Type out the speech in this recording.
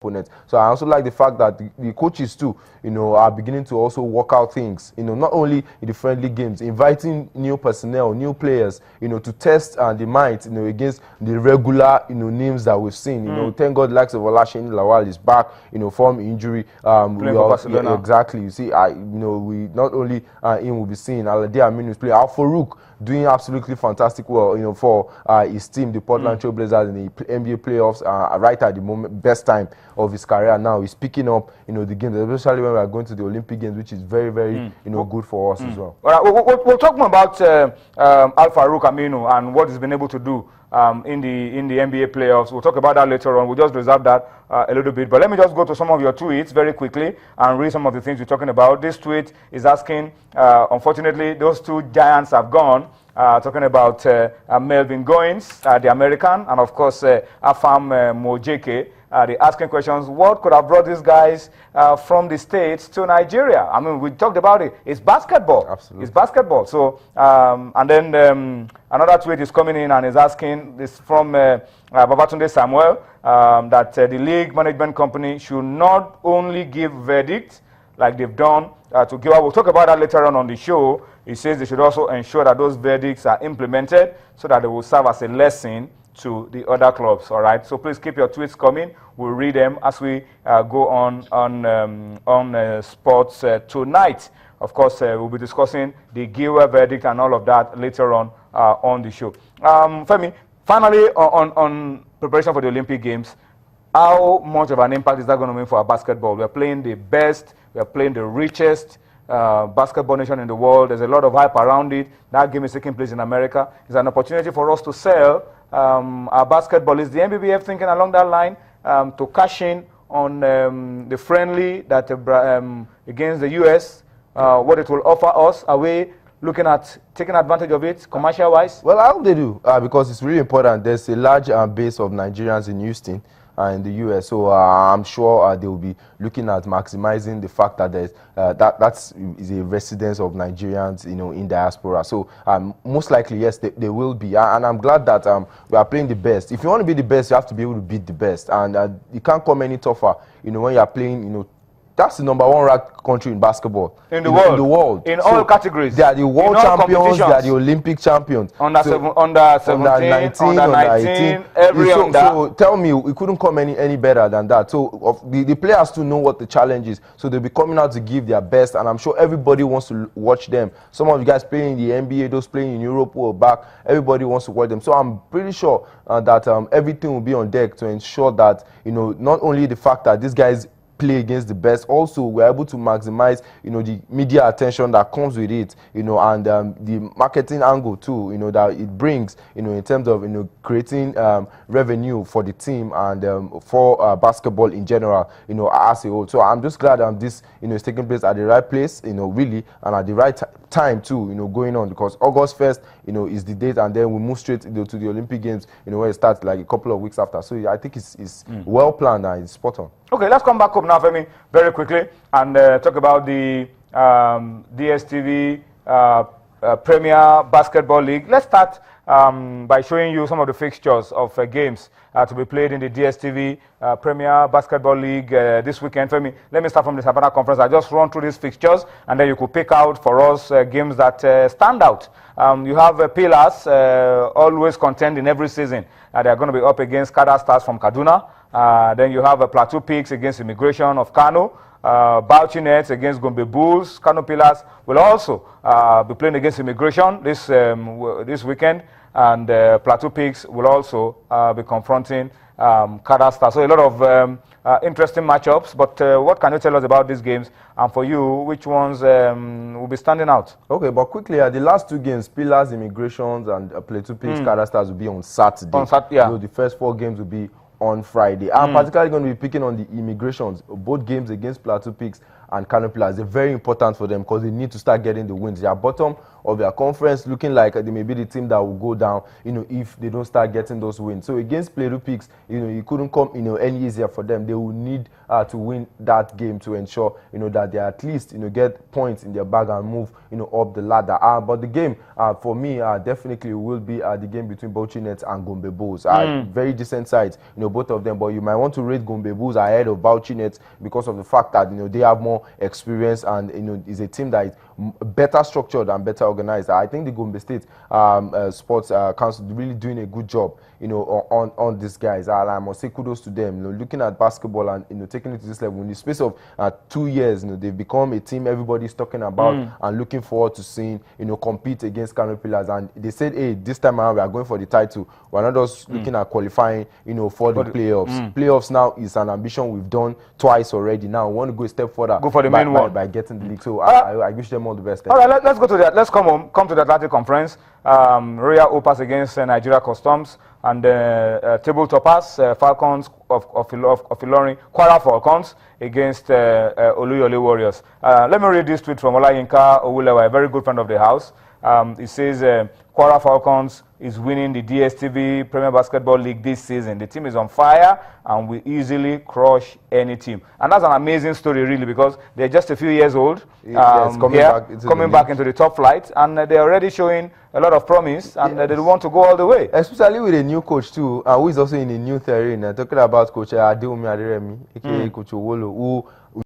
opponents. So I also like the fact that the coaches too, are beginning to also work out things, not only in the friendly games, inviting new personnel, new players, to test the might, against the regular, names that we've seen. Thank God, likes of Olaseni Lawal is back, from injury. Playing for Barcelona. Exactly. You see, we not only him will be seeing Alade Aminu is playing. Al Farouk doing absolutely fantastic well, for his team, the Portland Trail Blazers, in the NBA playoffs, right at the moment, best time of his career now. He's picking up, the games, especially when we are going to the Olympic Games, which is very, very, good for us as well. All right, we'll talk more about Al Farouk Aminu and what he's been able to do in the NBA playoffs. We'll talk about that later on. We'll just reserve that a little bit. But let me just go to some of your tweets very quickly and read some of the things you're talking about. This tweet is asking, unfortunately, those two giants have gone. Talking about Melvin Goins, the American, and of course Afam Mojeke. They're asking questions, what could have brought these guys from the States to Nigeria? I mean, we talked about it. It's basketball. Absolutely. It's basketball. So, and then another tweet is coming in and is asking, this from Babatunde Samuel, that the league management company should not only give verdicts like they've done to give. We'll talk about that later on the show. He says they should also ensure that those verdicts are implemented so that they will serve as a lesson to the other clubs. All right. So please keep your tweets coming. We'll read them as we go on sports tonight. Of course, we'll be discussing the Giwa verdict and all of that later on the show. Femi, finally, on preparation for the Olympic Games, how much of an impact is that going to make for our basketball? We're playing the best. We're playing the richest basketball nation in the world. There's a lot of hype around it. That game is taking place in America. It's an opportunity for us to sell our basketball. Is the NBBF thinking along that line to cash in on the friendly that against the US, what it will offer us? Are we looking at taking advantage of it commercial-wise? Well, I hope they do, because it's really important. There's a large base of Nigerians in Houston. In the US, so I'm sure they will be looking at maximizing the fact that there's that's a residence of Nigerians, in diaspora. So most likely, yes, they will be, and I'm glad that we are playing the best. If you want to be the best, you have to be able to beat the best, and you can't come any tougher, when you are playing, that's the #1 ranked country in basketball in the world. In the world, in all categories. They are the world champions. They are the Olympic champions. Under 17, under 19, every under. So tell me, we couldn't come any better than that. So the players to know what the challenge is. So they'll be coming out to give their best, and I'm sure everybody wants to watch them. Some of you guys playing in the NBA, those playing in Europe or back, everybody wants to watch them. So I'm pretty sure that everything will be on deck to ensure that not only the fact that these guys play against the best, also we're able to maximize the media attention that comes with it, and the marketing angle too, that it brings, in terms of creating revenue for the team and for basketball in general, as a whole. So I'm just glad this is taking place at the right place, really, and at the right time too, going on, because August 1st, is the date, and then we move straight to the Olympic Games, when it starts like a couple of weeks after. So I think it's well planned and it's spot on. Okay, let's come back up now, Femi, very quickly, and talk about the DSTV Premier Basketball League. Let's start by showing you some of the fixtures of games to be played in the DSTV Premier Basketball League this weekend. Femi, let me start from the Savannah Conference. I just run through these fixtures, and then you could pick out for us games that stand out. You have Pillars, always contend in every season. They are going to be up against Kada Stars from Kaduna. Then you have Plateau Peaks against Immigration of Kano. Bauchi Nets against Gombe Bulls. Kano Pillars will also be playing against Immigration this weekend. And Plateau Peaks will also be confronting Kada Stars. So a lot of interesting matchups. But what can you tell us about these games? And for you, which ones will be standing out? Okay, but quickly, the last two games, Pillars, Immigrations, and Plateau Peaks, Kada Stars will be on Saturday. Yeah. So the first 4 games will be on Friday. I'm particularly going to be picking on the Immigrations. Both games against Plateau Peaks and Kano Pillars. They're very important for them because they need to start getting the wins. They are bottom of their conference, looking like they may be the team that will go down, if they don't start getting those wins. So against Play-Doh Pigs, it couldn't come, any easier for them. They will need to win that game to ensure, that they at least, get points in their bag and move, up the ladder. But the game, for me, definitely will be the game between Bauchi Nets and Gombe Bulls. Very decent sides, both of them. But you might want to rate Gombe Bulls ahead of Bauchi Nets because of the fact that, they have more experience and, is a team that is better structured and better organized. I think the Gombe State Sports Council really doing a good job, on these guys. And I must say kudos to them. Looking at basketball and taking it to this level in the space of 2 years, they've become a team everybody's talking about and looking forward to seeing, compete against Kano Pillars. And they said, hey, this time around we are going for the title. We're not just looking at qualifying, for the playoffs. Playoffs now is an ambition we've done twice already. Now we want to go a step further. Go for the main one by getting the league. So I wish them all the best. All right, let's go to that. Let's come to the Atlantic Conference. Royal Opers against Nigeria Customs, and table toppers Falcons of Ilorin, Kwara Falcons against Oluyole Warriors. Let me read this tweet from Olayinka Owulewa, a very good friend of the house. It says Kwara Falcons is winning the DSTV Premier Basketball League this season. The team is on fire and will easily crush any team. And that's an amazing story, really, because they're just a few years old. Yes, coming back into the top flight, and they're already showing a lot of promise, and they want to go all the way. Especially with a new coach too, who is also in a new terrain. Talking about Coach Adeomi Aderemi, aka Coach Owolo, who